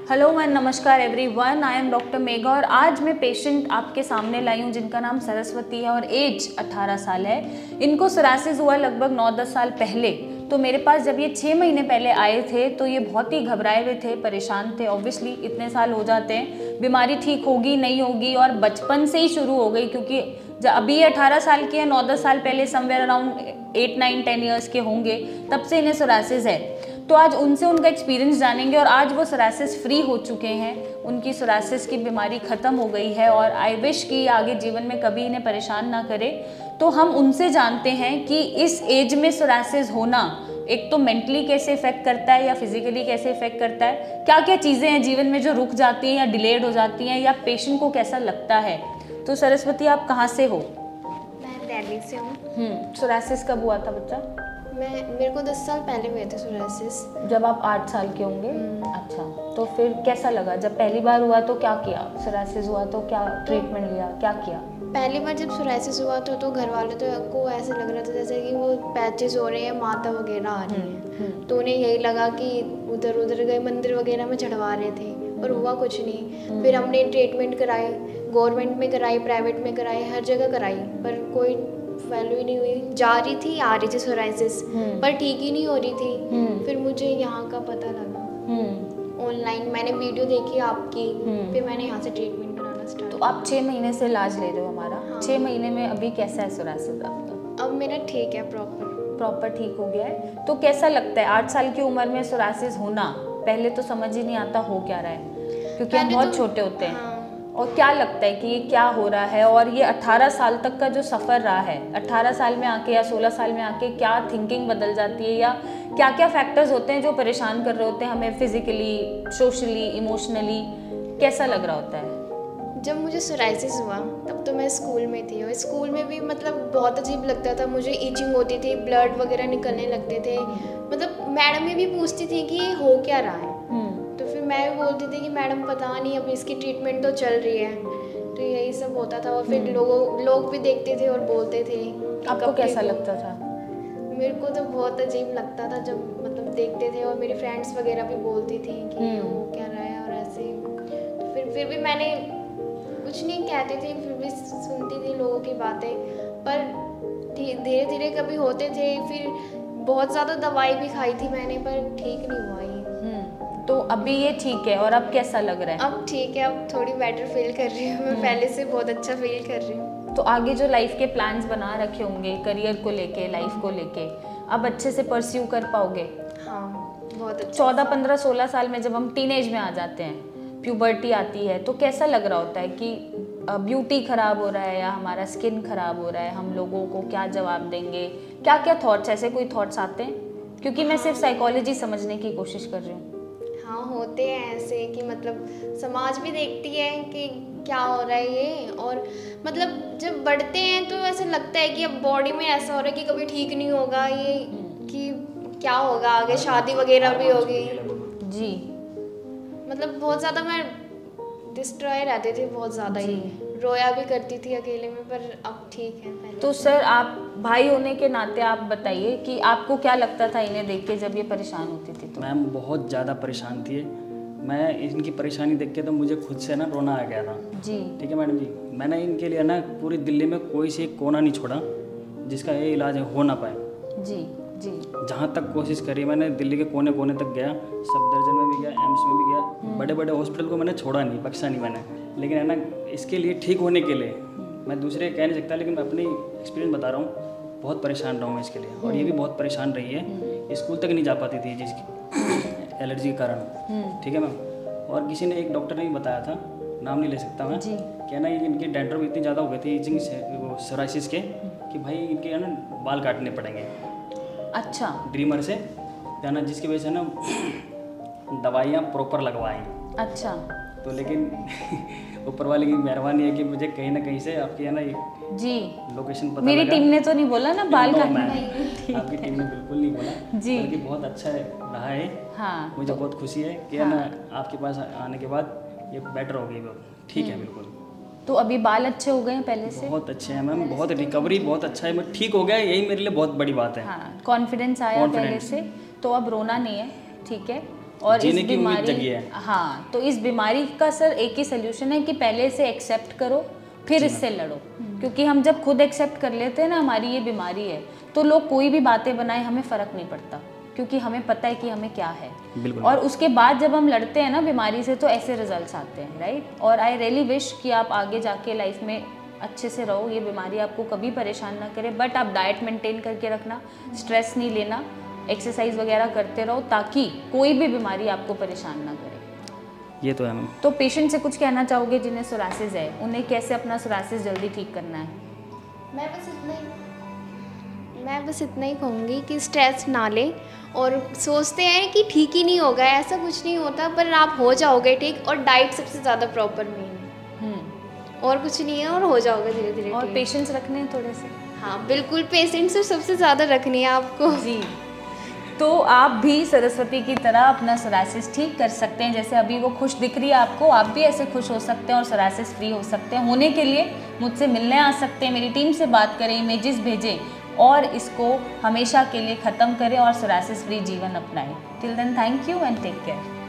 Hello ma'am, नमस्कार everyone. I am doctor Megha और आज मैं पेशेंट आपके सामने लाई हूँ जिनका नाम सरस्वती है और एज 18 साल है। इनको सोरासिस हुआ लगभग 9-10 साल पहले। तो मेरे पास जब ये 6 महीने पहले आए थे तो ये बहुत ही घबराए हुए थे, परेशान थे। ऑब्वियसली इतने साल हो जाते हैं, बीमारी ठीक होगी नहीं होगी और बचपन से ही शुरू हो गई, क्योंकि जब अभी ये 18 साल के हैं, 9-10 साल पहले समवेयर अराउंड 8-9-10 ईयर्स के होंगे, तब से इन्हें सोरासिस है। तो आज उनसे उनका एक्सपीरियंस जानेंगे और आज वो सोरासिस फ्री हो चुके हैं, उनकी सोरासिस की बीमारी ख़त्म हो गई है और आई विश कि आगे जीवन में कभी इन्हें परेशान ना करे। तो हम उनसे जानते हैं कि इस एज में सोरासिस होना एक तो मेंटली कैसे इफेक्ट करता है या फिजिकली कैसे इफेक्ट करता है, क्या क्या चीज़ें हैं जीवन में जो रुक जाती हैं या डिलेड हो जाती हैं, या पेशेंट को कैसा लगता है। तो सरस्वती, आप कहाँ से हो? मैं दिल्ली से हूँ। सोरासिस कब हुआ था बच्चा? मेरे को 10 साल पहले हुए थे सोरासिस। जब आप 8 साल के होंगे। अच्छा, तो फिर कैसा लगा जब पहली बार हुआ? तो क्या किया? सोरासिस हुआ तो क्या ट्रीटमेंट लिया, क्या किया? पहली बार जब सोरासिस हुआ तो घर वाले को ऐसे लग रहा था जैसे कि वो पैचेस हो रहे हैं, माता वगैरह आ रही है। तो उन्हें यही लगा कि उधर उधर गए मंदिर वगैरह में चढ़वा रहे थे, पर हुआ कुछ नहीं। फिर हमने ट्रीटमेंट कराई, गवर्नमेंट में कराई, प्राइवेट में कराई, हर जगह कराई, पर कोई वैल्यू ही नहीं हुई। जा रही थी, आ रही थी सोरासिस, पर ठीक ही नहीं हो रही थी। फिर मुझे यहाँ का पता लगा, ऑनलाइन मैंने वीडियो देखी आपकी, फिर मैंने यहाँ से ट्रीटमेंट कराना स्टार्ट। तो आप 6 महीने से इलाज ले रहे हो हमारा। हाँ। 6 महीने में अभी कैसा है सोरासिस आपका? अब मेरा ठीक है, प्रॉपर ठीक हो गया है। तो कैसा लगता है 8 साल की उम्र में सोरासिस होना? पहले तो समझ ही नहीं आता हो क्या रहा है, क्योंकि हम बहुत छोटे होते हैं। हाँ। और क्या लगता है कि ये क्या हो रहा है, और ये 18 साल तक का जो सफ़र रहा है, 18 साल में आके या 16 साल में आके क्या थिंकिंग बदल जाती है, या क्या क्या फैक्टर्स होते हैं जो परेशान कर रहे होते हैं हमें फिजिकली, सोशली, इमोशनली? कैसा लग रहा होता है? जब मुझे सोरासिस हुआ तब तो मैं स्कूल में थी, और स्कूल में भी मतलब बहुत अजीब लगता था मुझे। ईचिंग होती थी, ब्लड वगैरह निकलने लगते थे। मतलब मैडम भी पूछती थी कि ये हो क्या रहा है। तो फिर मैं भी बोलती थी कि मैडम पता नहीं, अभी इसकी ट्रीटमेंट तो चल रही है। तो यही सब होता था। और फिर लोग भी देखते थे और बोलते थे। आपको कैसा लगता था? मेरे को तो बहुत अजीब लगता था जब मतलब देखते थे, और मेरी फ्रेंड्स वगैरह भी बोलती थी कि हो क्या रहा है और ऐसे। तो फिर भी मैंने कुछ नहीं कहती थी, फिर भी सुनती थी लोगों की बातें। पर धीरे धीरे कभी होते थे, फिर बहुत ज़्यादा दवाई भी खाई थी मैंने, पर ठीक नहीं हुआ ये। तो अभी ये ठीक है और अब कैसा लग रहा है? अब ठीक है, अब थोड़ी बेटर फील कर रही हूँ मैं, पहले से बहुत अच्छा फील कर रही हूँ। तो आगे जो लाइफ के प्लान्स बना रखे होंगे करियर को लेके, लाइफ को लेके, अब अच्छे से परस्यू कर पाओगे? हाँ, बहुत अच्छा। 14, 15, 16 साल में जब हम टीनेज में आ जाते हैं, प्यूबर्टी आती है, तो कैसा लग रहा होता है कि ब्यूटी खराब हो रहा है या हमारा स्किन खराब हो रहा है, हम लोगों को क्या जवाब देंगे, क्या क्या थॉट्स, ऐसे कोई थॉट्स आते हैं? क्योंकि मैं सिर्फ साइकोलॉजी समझने की कोशिश कर रही हूँ। हाँ, होते हैं ऐसे कि मतलब समाज भी देखती है कि क्या हो रहा है ये, और मतलब जब बढ़ते हैं तो ऐसा लगता है कि अब बॉडी में ऐसा हो रहा है कि कभी ठीक नहीं होगा ये, कि क्या होगा आगे, शादी वगैरह भी होगी जी। मतलब बहुत ज़्यादा मैं डिस्ट्रॉय रहती थी, बहुत ज़्यादा ही रोया भी करती थी अकेले में, पर अब ठीक है पहले। तो सर, आप भाई होने के नाते आप बताइए कि आपको क्या लगता था इन्हें देख के जब ये परेशान होती थी? तो मैम बहुत ज़्यादा परेशान थी। मैं इनकी परेशानी देख के तो मुझे खुद से ना रोना आ गया था जी। ठीक है मैडम जी, मैंने इनके लिए ना पूरी दिल्ली में कोई से कोना नहीं छोड़ा जिसका ये इलाज हो ना पाए। जी जी। जहाँ तक कोशिश करी मैंने, दिल्ली के कोने कोने तक गया, सफदरजंग में भी गया, एम्स में भी गया, बड़े बड़े हॉस्पिटल को मैंने छोड़ा नहीं, बख्शा नहीं मैंने। लेकिन है ना, इसके लिए ठीक होने के लिए मैं दूसरे कह नहीं सकता, लेकिन मैं अपनी एक्सपीरियंस बता रहा हूँ। बहुत परेशान रहा हूँ मैं इसके लिए, और ये भी बहुत परेशान रही है। स्कूल तक नहीं जा पाती थी जिसकी एलर्जी के कारण। ठीक है मैम। और किसी ने, एक डॉक्टर ने भी बताया था, नाम नहीं ले सकता मैं, क्या ना इनकी डैंड्रफ इतनी ज़्यादा हो गई थी इचिंग से, वो सोरासिस के, कि भाई इनके है ना बाल काटने पड़ेंगे। अच्छा। ड्रीमर से क्या ना, जिसकी वजह से ना दवाइयाँ प्रॉपर लगवाएं। अच्छा। तो लेकिन ऊपर वाले की मेहरबानी है कि मुझे कहीं ना कहीं से आपकी है ना जी लोकेशन पता मेरी लगा। टीम ने तो नहीं बोला ना बाल काटने? आपकी टीम ने बिल्कुल नहीं बोला जी, बल्कि बहुत अच्छा रहा है। हाँ, मुझे बहुत खुशी है कि है ना आपके पास आने के बाद ये बेटर हो गई, ठीक है बिल्कुल। तो अभी बाल अच्छे हो गए हैं पहले से? बहुत अच्छे हैं मैम, बहुत रिकवरी बहुत अच्छा है, मैं ठीक हो गया, यही मेरे लिए बहुत बड़ी बात है। हाँ, कॉन्फिडेंस आया पहले से, तो अब रोना नहीं है, ठीक है। और इस जीने की उम्मीद जगी बीमारी है। हाँ, तो इस बीमारी का सर एक ही सोल्यूशन है कि पहले इसे एक्सेप्ट करो, फिर इससे लड़ो। क्योंकि हम जब खुद एक्सेप्ट कर लेते हैं ना हमारी ये बीमारी है, तो लोग कोई भी बातें बनाए हमें फ़र्क नहीं पड़ता, क्योंकि हमें पता है कि हमें क्या है। बिल्कुल। और उसके बाद जब हम लड़ते हैं ना बीमारी से, तो ऐसे रिजल्ट्स आते हैं, राइट। और आई रियली विश कि आप आगे जाके लाइफ में अच्छे से रहो, ये बीमारी आपको कभी परेशान ना करे। बट आप डाइट मेंटेन करके रखना, स्ट्रेस नहीं लेना, एक्सरसाइज वगैरह करते रहो, ताकि कोई भी बीमारी आपको परेशान ना करे। ये तो है मैम। तो पेशेंट से कुछ कहना चाहोगे जिन्हें सोरासिस है, उन्हें कैसे अपना सोरासिस जल्दी ठीक करना है? मैं बस इतना ही कहूँगी कि स्ट्रेस ना लें, और सोचते हैं कि ठीक ही नहीं होगा, ऐसा कुछ नहीं होता, पर आप हो जाओगे ठीक। और डाइट सबसे ज़्यादा प्रॉपर मेन है, और कुछ नहीं है, और हो जाओगे धीरे धीरे। और पेशेंस रखने हैं थोड़े से। हाँ बिल्कुल, पेशेंस तो सबसे ज़्यादा रखनी है आपको जी। तो आप भी सरस्वती की तरह अपना सोरासिस ठीक कर सकते हैं। जैसे अभी वो खुश दिख रही है आपको, आप भी ऐसे खुश हो सकते हैं और सोरासिस फ्री हो सकते हैं। होने के लिए मुझसे मिलने आ सकते हैं, मेरी टीम से बात करें, इमेजेस भेजें और इसको हमेशा के लिए ख़त्म करें और सोरासिस फ्री जीवन अपनाएं। Till then thank you and take care.